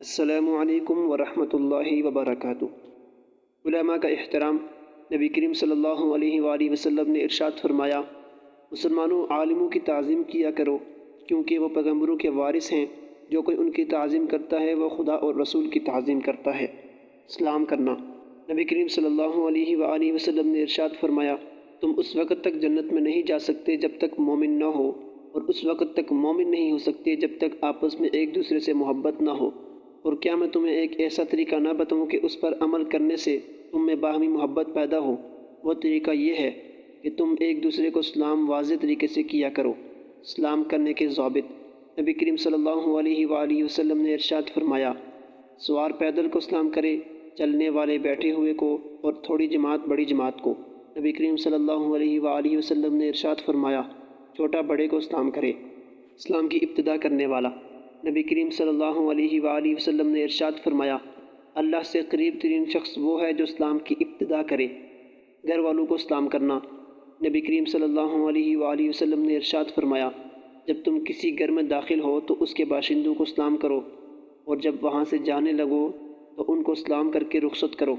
السلام علیکم ورحمۃ اللہ وبرکاتہ۔ علماء کا احترام۔ نبی کریم صلی اللہ علیہ وآلہ وسلم نے ارشاد فرمایا، مسلمانوں عالموں کی تعظیم کیا کرو کیونکہ وہ پیغمبروں کے وارث ہیں۔ جو کوئی ان کی تعظیم کرتا ہے وہ خدا اور رسول کی تعظیم کرتا ہے۔ سلام کرنا۔ نبی کریم صلی اللہ علیہ وآلہ وسلم نے ارشاد فرمایا، تم اس وقت تک جنت میں نہیں جا سکتے جب تک مومن نہ ہو، اور اس وقت تک مومن نہیں ہو سکتے جب تک آپس میں ایک دوسرے سے محبت نہ ہو۔ اور کیا میں تمہیں ایک ایسا طریقہ نہ بتاؤں کہ اس پر عمل کرنے سے تم میں باہمی محبت پیدا ہو؟ وہ طریقہ یہ ہے کہ تم ایک دوسرے کو سلام واضح طریقے سے کیا کرو۔ سلام کرنے کے ضوابط۔ نبی کریم صلی اللہ علیہ وآلہ وسلم نے ارشاد فرمایا، سوار پیدل کو سلام کرے، چلنے والے بیٹھے ہوئے کو، اور تھوڑی جماعت بڑی جماعت کو۔ نبی کریم صلی اللہ علیہ وآلہ وسلم نے ارشاد فرمایا، چھوٹا بڑے کو سلام کرے۔ اسلام کی ابتدا کرنے والا۔ نبی کریم صلی اللہ علیہ وآلہ وسلم نے ارشاد فرمایا، اللہ سے قریب ترین شخص وہ ہے جو اسلام کی ابتدا کرے۔ گھر والوں کو سلام کرنا۔ نبی کریم صلی اللہ علیہ وآلہ وسلم نے ارشاد فرمایا، جب تم کسی گھر میں داخل ہو تو اس کے باشندوں کو سلام کرو، اور جب وہاں سے جانے لگو تو ان کو سلام کر کے رخصت کرو۔